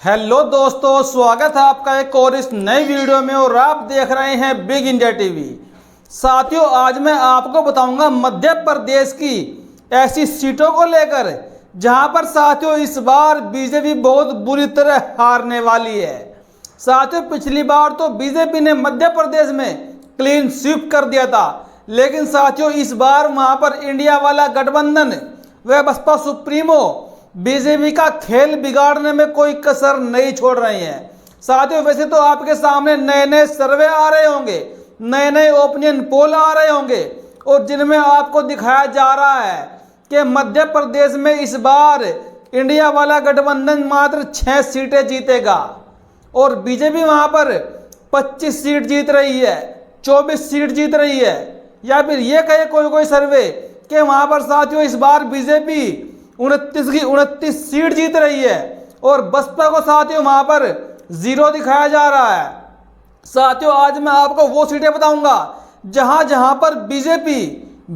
Hello दोस्तों, स्वागत है आपका एक और इस नई वीडियो में और आप देख रहे हैं बिग इंडिया टीवी। साथियों, आज मैं आपको बताऊंगा मध्य प्रदेश की ऐसी सीटों को लेकर जहां पर साथियों इस बार बीजेपी बहुत बुरी तरह हारने वाली है। साथियों, पिछली बार तो बीजेपी ने मध्य प्रदेश में क्लीन स्वीप कर दिया था, लेकिन साथियों इस बार वहां पर इंडिया वाला गठबंधन व बसपा सुप्रीमो बीजेपी का खेल बिगाड़ने में कोई कसर नहीं छोड़ रही हैं। साथियों, वैसे तो आपके सामने नए नए सर्वे आ रहे होंगे, नए नए ओपिनियन पोल आ रहे होंगे और जिनमें आपको दिखाया जा रहा है कि मध्य प्रदेश में इस बार इंडिया वाला गठबंधन मात्र 6 सीटें जीतेगा और बीजेपी वहां पर 25 सीट जीत रही है, 24 सीट जीत रही है। या फिर ये कहे कोई कोई सर्वे कि वहां पर साथियों इस बार बीजेपी 29 की 29 सीट जीत रही है और बसपा को साथियों वहां पर 0 दिखाया जा रहा है। साथियों, आज मैं आपको वो सीटें बताऊंगा जहां जहां पर बीजेपी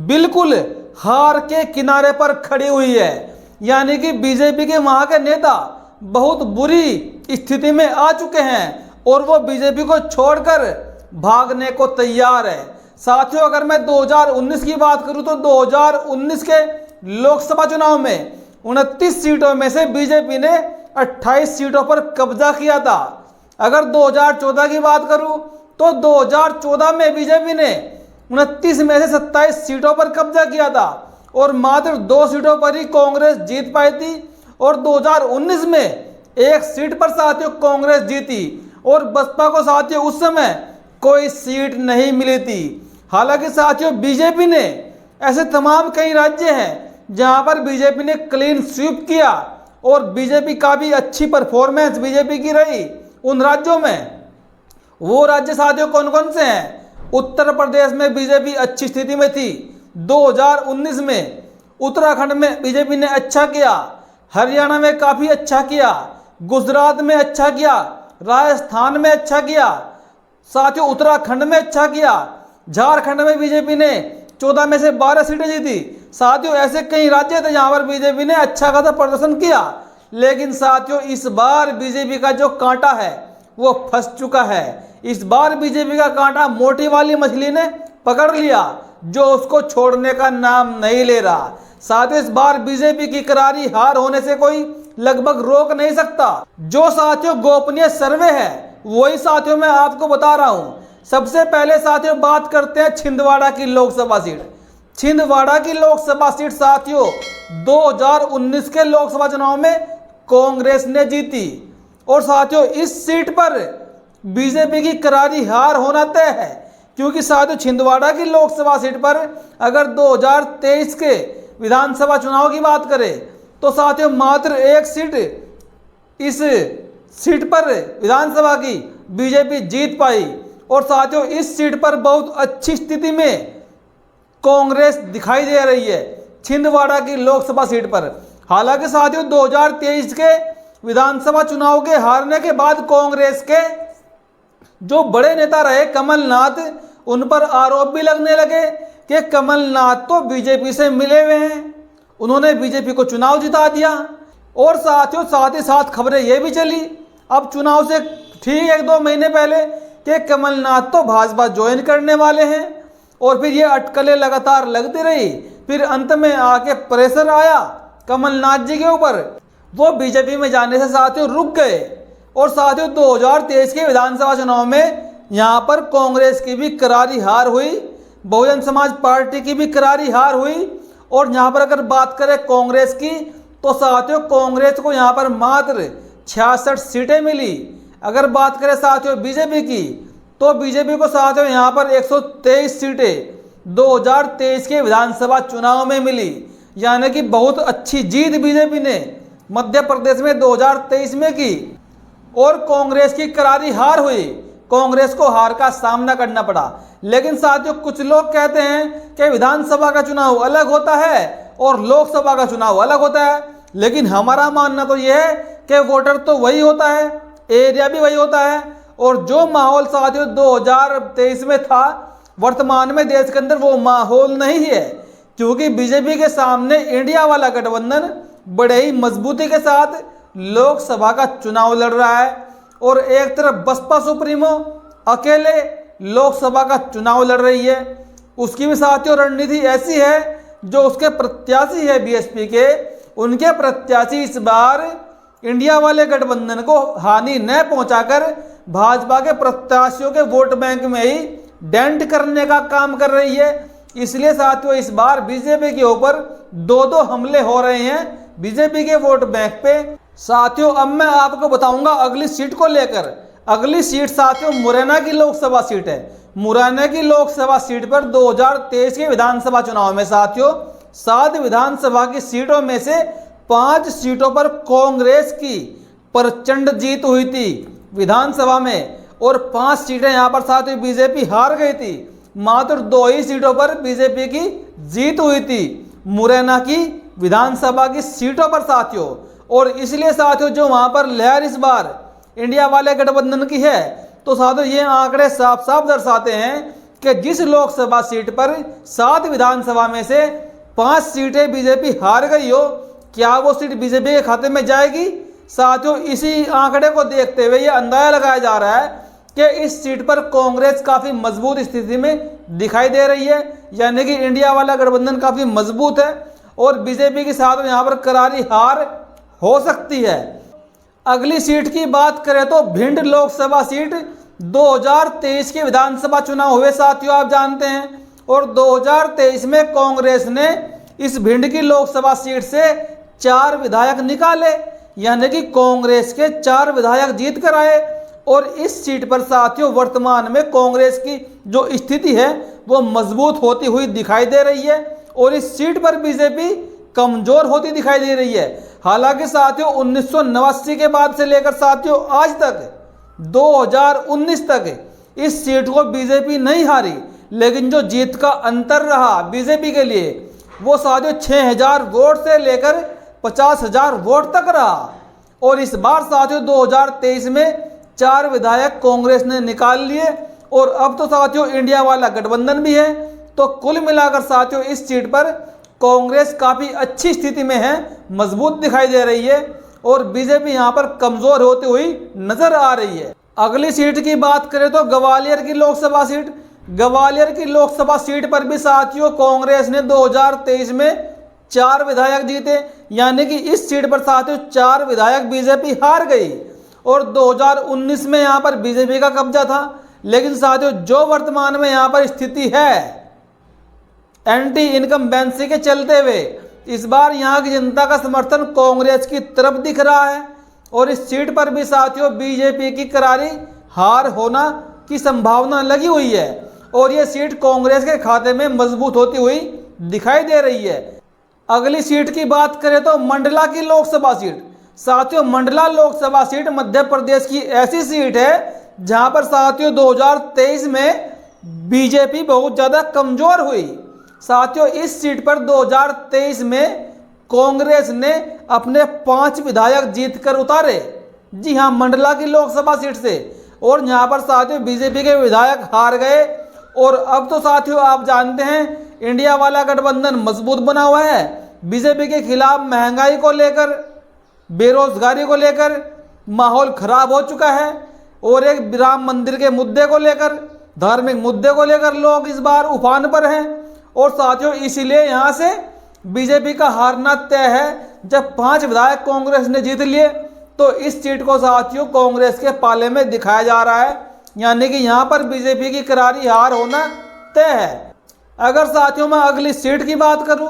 बिल्कुल हार के किनारे पर खड़ी हुई है, यानी कि बीजेपी के वहां के नेता बहुत बुरी स्थिति में आ चुके हैं और वो बीजेपी को छोड़कर भागने को तैयार है। साथियों, अगर मैं 2019 की बात करूं तो 2019 के लोकसभा चुनाव में 29 सीटों में से बीजेपी ने 28 सीटों पर कब्जा किया था। अगर 2014 की बात करूं तो 2014 में बीजेपी ने 29 में से 27 सीटों पर कब्जा किया था और मात्र 2 सीटों पर ही कांग्रेस जीत पाई थी और 2019 में 1 सीट पर साथियों कांग्रेस जीती और बसपा को साथियों उस समय कोई सीट नहीं मिली थी। हालांकि साथियों बीजेपी ने ऐसे तमाम कई राज्य हैं जहां पर बीजेपी ने क्लीन स्वीप किया और बीजेपी का भी अच्छी परफॉर्मेंस बीजेपी की रही उन राज्यों में। वो राज्य साथियों कौन कौन से हैं? उत्तर प्रदेश में बीजेपी अच्छी स्थिति में थी 2019 में, उत्तराखंड में बीजेपी ने अच्छा किया, हरियाणा में काफी अच्छा किया, गुजरात में अच्छा किया, राजस्थान में अच्छा किया, साथियों उत्तराखंड में अच्छा किया, झारखंड में बीजेपी ने 14 में से 12 सीटें जीती। साथियों ऐसे कई राज्य थे जहां पर बीजेपी ने अच्छा खासा प्रदर्शन किया, लेकिन साथियों इस बार बीजेपी का जो कांटा है वो फंस चुका है। इस बार बीजेपी का कांटा मोटी वाली मछली ने पकड़ लिया जो उसको छोड़ने का नाम नहीं ले रहा। साथियों इस बार बीजेपी की करारी हार होने से कोई लगभग रोक नहीं सकता। जो साथियों गोपनीय सर्वे है वही साथियों मैं आपको बता रहा हूं। सबसे पहले साथियों बात करते हैं छिंदवाड़ा की लोकसभा सीट। छिंदवाड़ा की लोकसभा सीट साथियों 2019 के लोकसभा चुनाव में कांग्रेस ने जीती और साथियों इस सीट पर बीजेपी की करारी हार होना तय है, क्योंकि साथियों छिंदवाड़ा की लोकसभा सीट पर अगर 2023 के विधानसभा चुनाव की बात करें तो साथियों मात्र 1 सीट इस सीट पर विधानसभा की बीजेपी जीत पाई और साथियों इस सीट पर बहुत अच्छी स्थिति में कांग्रेस दिखाई दे रही है छिंदवाड़ा की लोकसभा सीट पर। हालांकि साथियों 2023 के विधानसभा चुनाव के हारने के बाद कांग्रेस के जो बड़े नेता रहे कमलनाथ, उन पर आरोप भी लगने लगे कि कमलनाथ तो बीजेपी से मिले हुए हैं, उन्होंने बीजेपी को चुनाव जिता दिया। और साथियों साथ ही साथ खबरें यह भी चली अब चुनाव से ठीक 1-2 महीने पहले कि कमलनाथ तो भाजपा ज्वाइन करने वाले हैं और फिर ये अटकलें लगातार लगती रही। फिर अंत में आके प्रेशर आया कमलनाथ जी के ऊपर, वो बीजेपी में जाने से साथियों रुक गए और साथियों 2023 के विधानसभा चुनाव में यहाँ पर कांग्रेस की भी करारी हार हुई, बहुजन समाज पार्टी की भी करारी हार हुई। और यहाँ पर अगर बात करें कांग्रेस की तो साथियों कांग्रेस को यहाँ पर मात्र 66 सीटें मिली। अगर बात करें साथियों बीजेपी की तो बीजेपी को साथियों यहाँ पर 123 सीटें 2023 के विधानसभा चुनाव में मिली, यानी कि बहुत अच्छी जीत बीजेपी ने मध्य प्रदेश में 2023 में की और कांग्रेस की करारी हार हुई। कांग्रेस को हार का सामना करना पड़ा। लेकिन साथियों कुछ लोग कहते हैं कि विधानसभा का चुनाव अलग होता है और लोकसभा का चुनाव अलग होता है, लेकिन हमारा मानना तो यह है कि वोटर तो वही होता है, एरिया भी वही होता है और जो माहौल साथियों 2023 में था वर्तमान में देश के अंदर वो माहौल नहीं है, क्योंकि बीजेपी के सामने इंडिया वाला गठबंधन बड़े ही मजबूती के साथ लोकसभा का चुनाव लड़ रहा है और एक तरफ बसपा सुप्रीमो अकेले लोकसभा का चुनाव लड़ रही है। उसकी भी साथियों रणनीति ऐसी है, जो उसके प्रत्याशी है बीएसपी के, उनके प्रत्याशी इस बार इंडिया वाले गठबंधन को हानि न पहुंचाकर भाजपा के प्रत्याशियों के वोट बैंक में ही डेंट करने का काम कर रही है। इसलिए साथियों इस बार बीजेपी के ऊपर दो हमले हो रहे हैं बीजेपी के वोट बैंक पे। साथियों अब मैं आपको बताऊंगा अगली सीट को लेकर। अगली सीट साथियों मुरैना की लोकसभा सीट है। मुरैना की लोकसभा सीट पर 2023 के विधानसभा चुनाव में साथियों 7 विधानसभा की सीटों में से 5 सीटों पर कांग्रेस की प्रचंड जीत हुई थी विधानसभा में, और 5 सीटें यहां पर साथियों बीजेपी हार गई थी। मात्र 2 ही सीटों पर बीजेपी की जीत हुई थी मुरैना की विधानसभा की सीटों पर साथियों। और इसलिए साथियों जो वहां पर लहर इस बार इंडिया वाले गठबंधन की है, तो साथियों ये आंकड़े साफ साफ दर्शाते हैं कि जिस लोकसभा सीट पर 7 विधानसभा में से 5 सीटें बीजेपी हार गई हो, क्या वो सीट बीजेपी के खाते में जाएगी? साथियों इसी आंकड़े को देखते हुए ये अंदाजा लगाया जा रहा है कि इस सीट पर कांग्रेस काफी मजबूत स्थिति में दिखाई दे रही है, यानी कि इंडिया वाला गठबंधन काफी मजबूत है और बीजेपी के साथ यहाँ पर करारी हार हो सकती है। अगली सीट की बात करें तो भिंड लोकसभा सीट 2023 के विधानसभा चुनाव हुए साथियों आप जानते हैं, और 2023 में कांग्रेस ने इस भिंड की लोकसभा सीट से 4 विधायक निकाले, यानी कि कांग्रेस के 4 विधायक जीत कर आए। और इस सीट पर साथियों वर्तमान में कांग्रेस की जो स्थिति है वो मजबूत होती हुई दिखाई दे रही है और इस सीट पर बीजेपी कमजोर होती दिखाई दे रही है। हालांकि साथियों 1989 के बाद से लेकर साथियों आज तक 2019 तक इस सीट को बीजेपी नहीं हारी, लेकिन जो जीत का अंतर रहा बीजेपी के लिए वो साथियों 6000 वोट से लेकर 50,000 वोट तक रहा। और इस बार साथियों 2023 में 4 विधायक कांग्रेस ने निकाल लिए और अब तो साथियों इंडिया वाला गठबंधन भी है। तो कुल मिलाकर साथियों इस सीट पर कांग्रेस काफी अच्छी स्थिति में है, मजबूत दिखाई दे रही है और बीजेपी यहां पर कमजोर होती हुई नजर आ रही है। अगली सीट की बात करें तो ग्वालियर की लोकसभा सीट। ग्वालियर की लोकसभा सीट पर भी साथियों कांग्रेस ने 2023 में 4 विधायक जीते, यानी कि इस सीट पर साथियों 4 विधायक बीजेपी हार गई और 2019 में यहां पर बीजेपी का कब्जा था। लेकिन साथियों जो वर्तमान में यहां पर स्थिति है एंटी इनकम्बेंसी के चलते हुए इस बार यहां की जनता का समर्थन कांग्रेस की तरफ दिख रहा है और इस सीट पर भी साथियों बीजेपी की करारी हार होना की संभावना लगी हुई है और यह सीट कांग्रेस के खाते में मजबूत होती हुई दिखाई दे रही है। अगली सीट की बात करें तो मंडला की लोकसभा सीट। साथियों मंडला लोकसभा सीट मध्य प्रदेश की ऐसी सीट है जहां पर साथियों 2023 में बीजेपी बहुत ज्यादा कमजोर हुई। साथियों इस सीट पर 2023 में कांग्रेस ने अपने 5 विधायक जीतकर उतारे, जी हां मंडला की लोकसभा सीट से, और यहां पर साथियों बीजेपी के विधायक हार गए। और अब तो साथियों आप जानते हैं इंडिया वाला गठबंधन मजबूत बना हुआ है। बीजेपी के खिलाफ महंगाई को लेकर, बेरोजगारी को लेकर माहौल खराब हो चुका है और एक राम मंदिर के मुद्दे को लेकर, धार्मिक मुद्दे को लेकर लोग इस बार उफान पर हैं और साथियों इसीलिए यहां से बीजेपी का हारना तय है। जब 5 विधायक कांग्रेस ने जीत लिए तो इस सीट को साथियों कांग्रेस के पाले में दिखाया जा रहा है, यानी कि यहां पर बीजेपी की करारी हार होना तय है। अगर साथियों मैं अगली सीट की बात करूं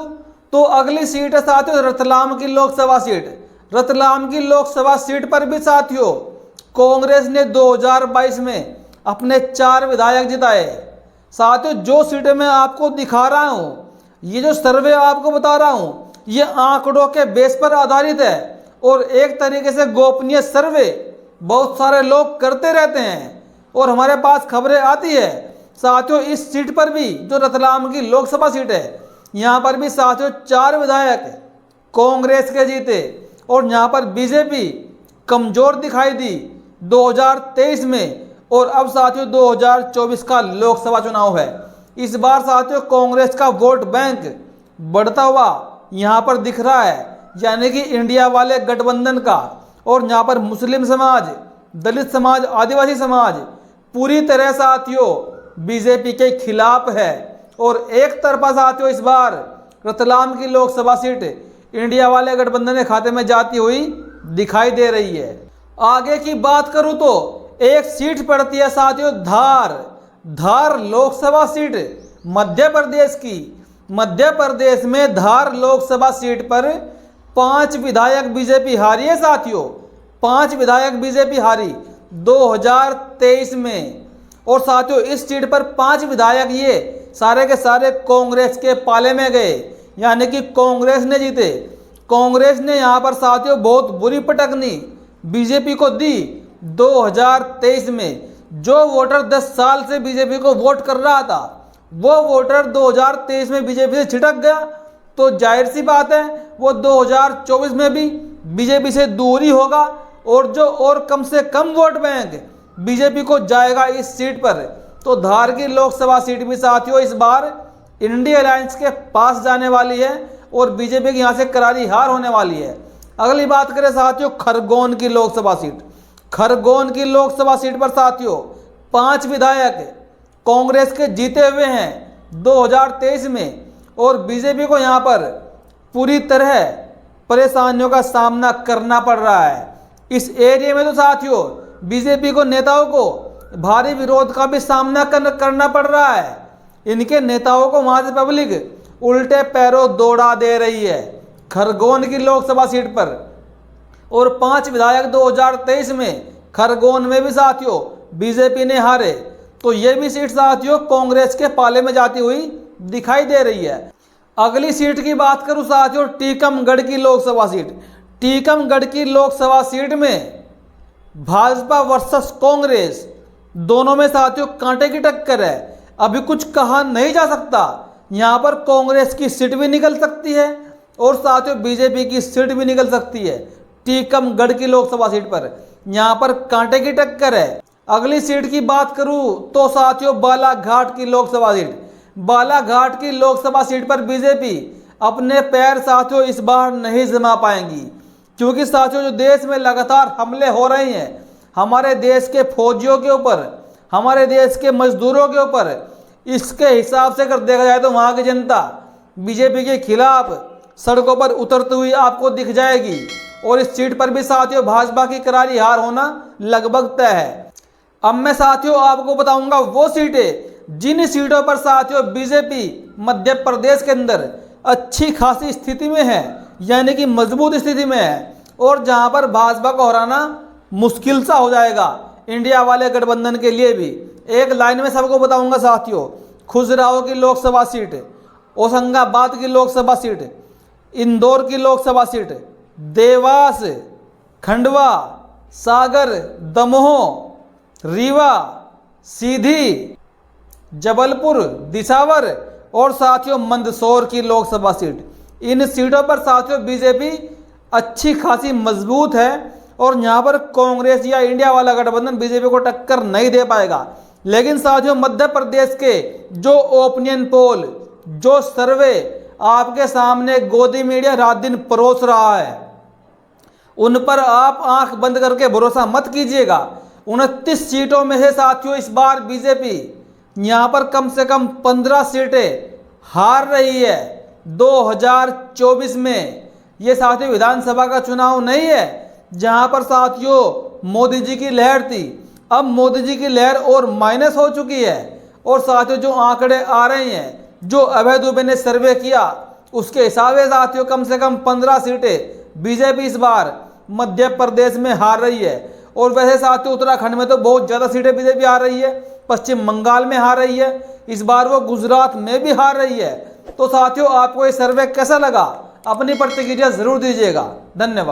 तो अगली सीट है साथियों रतलाम की लोकसभा सीट। रतलाम की लोकसभा सीट पर भी साथियों कांग्रेस ने 2022 में अपने 4 विधायक जिताए। साथियों जो सीटें मैं आपको दिखा रहा हूं, ये जो सर्वे आपको बता रहा हूं, ये आंकड़ों के बेस पर आधारित है और एक तरीके से गोपनीय सर्वे बहुत सारे लोग करते रहते हैं और हमारे पास खबरें आती है। साथियों इस सीट पर भी जो रतलाम की लोकसभा सीट है, यहाँ पर भी साथियों 4 विधायक कांग्रेस के जीते और यहाँ पर बीजेपी कमजोर दिखाई दी 2023 में। और अब साथियों 2024 का लोकसभा चुनाव है। इस बार साथियों कांग्रेस का वोट बैंक बढ़ता हुआ यहाँ पर दिख रहा है, यानी कि इंडिया वाले गठबंधन का और यहाँ पर मुस्लिम समाज, दलित समाज, आदिवासी समाज पूरी तरह साथियों बीजेपी के खिलाफ है। और एक तरफा साथियों इस बार रतलाम की लोकसभा सीट इंडिया वाले गठबंधन के खाते में जाती हुई दिखाई दे रही है। आगे की बात करूं तो एक सीट पड़ती है साथियों धार लोकसभा सीट मध्य प्रदेश की। मध्य प्रदेश में धार लोकसभा सीट पर 5 विधायक बीजेपी हारी है साथियों। 5 विधायक बीजेपी हारी 2023 में। और साथियों इस सीट पर 5 विधायक ये सारे के सारे कांग्रेस के पाले में गए, यानी कि कांग्रेस ने जीते। कांग्रेस ने यहाँ पर साथियों बहुत बुरी पटकनी बीजेपी को दी 2023 में। जो वोटर 10 साल से बीजेपी को वोट कर रहा था वो वोटर 2023 में बीजेपी से छिटक गया, तो जाहिर सी बात है वो 2024 में भी बीजेपी से दूर ही होगा। और कम से कम वोट बैंक बीजेपी को जाएगा इस सीट पर। तो धार की लोकसभा सीट भी साथियों इस बार इंडिया अलायंस के पास जाने वाली है और बीजेपी की यहाँ से करारी हार होने वाली है। अगली बात करें साथियों खरगोन की लोकसभा सीट। खरगोन की लोकसभा सीट पर साथियों 5 विधायक कांग्रेस के जीते हुए हैं 2023 में। और बीजेपी को यहाँ पर पूरी तरह परेशानियों का सामना करना पड़ रहा है। इस एरिया में तो साथियों बीजेपी को नेताओं को भारी विरोध का भी सामना करना पड़ रहा है। इनके नेताओं को वहां से पब्लिक उल्टे पैरों दौड़ा दे रही है खरगोन की लोकसभा सीट पर। और 5 विधायक 2023 में खरगोन में भी साथियों बीजेपी ने हारे। तो ये भी सीट साथियों कांग्रेस के पाले में जाती हुई दिखाई दे रही है। अगली सीट की बात करूं साथियों टीकमगढ़ की लोकसभा सीट। टीकमगढ़ की लोकसभा सीट में भाजपा वर्सेस कांग्रेस दोनों में साथियों कांटे की टक्कर है। अभी कुछ कहा नहीं जा सकता, यहाँ पर कांग्रेस की सीट भी निकल सकती है और साथियों बीजेपी की सीट भी निकल सकती है। टीकमगढ़ की लोकसभा सीट पर यहाँ पर कांटे की टक्कर है। अगली सीट की बात करूं तो साथियों बालाघाट की लोकसभा सीट। बालाघाट की लोकसभा सीट पर बीजेपी अपने पैर साथियों इस बार नहीं जमा पाएंगी, क्योंकि साथियों जो देश में लगातार हमले हो रहे हैं हमारे देश के फौजियों के ऊपर, हमारे देश के मजदूरों के ऊपर, इसके हिसाब से अगर देखा जाए तो वहाँ की जनता बीजेपी के खिलाफ सड़कों पर उतरती हुई आपको दिख जाएगी। और इस सीट पर भी साथियों भाजपा की करारी हार होना लगभग तय है। अब मैं साथियों आपको बताऊंगा वो सीटें जिन सीटों पर साथियों बीजेपी मध्य प्रदेश के अंदर अच्छी खासी स्थिति में है, यानी कि मजबूत स्थिति में है, और जहां पर भाजपा को हराना मुश्किल सा हो जाएगा इंडिया वाले गठबंधन के लिए भी। एक लाइन में सबको बताऊंगा साथियों खुजराहो की लोकसभा सीट, होशंगाबाद की लोकसभा सीट, इंदौर की लोकसभा सीट, देवास, खंडवा, सागर, दमोह, रीवा, सीधी, जबलपुर, दिसावर और साथियों मंदसौर की लोकसभा सीट। इन सीटों पर साथियों बीजेपी अच्छी खासी मजबूत है और यहाँ पर कांग्रेस या इंडिया वाला गठबंधन बीजेपी को टक्कर नहीं दे पाएगा। लेकिन साथियों मध्य प्रदेश के जो ओपिनियन पोल, जो सर्वे आपके सामने गोदी मीडिया रात दिन परोस रहा है, उन पर आप आंख बंद करके भरोसा मत कीजिएगा। 29 सीटों में से साथियों इस बार बीजेपी यहाँ पर कम से कम 15 सीटें हार रही है 2024 में। ये साथियों विधानसभा का चुनाव नहीं है जहाँ पर साथियों मोदी जी की लहर थी। अब मोदी जी की लहर और माइनस हो चुकी है। और साथियों जो आंकड़े आ रहे हैं, जो अभय दुबे ने सर्वे किया उसके हिसाब से साथियों कम से कम 15 सीटें बीजेपी इस बार मध्य प्रदेश में हार रही है। और वैसे साथियों उत्तराखंड में तो बहुत ज़्यादा सीटें बीजेपी हार रही है, पश्चिम बंगाल में हार रही है, इस बार वो गुजरात में भी हार रही है। तो साथियों आपको ये सर्वे कैसा लगा अपनी प्रतिक्रिया जरूर दीजिएगा। धन्यवाद।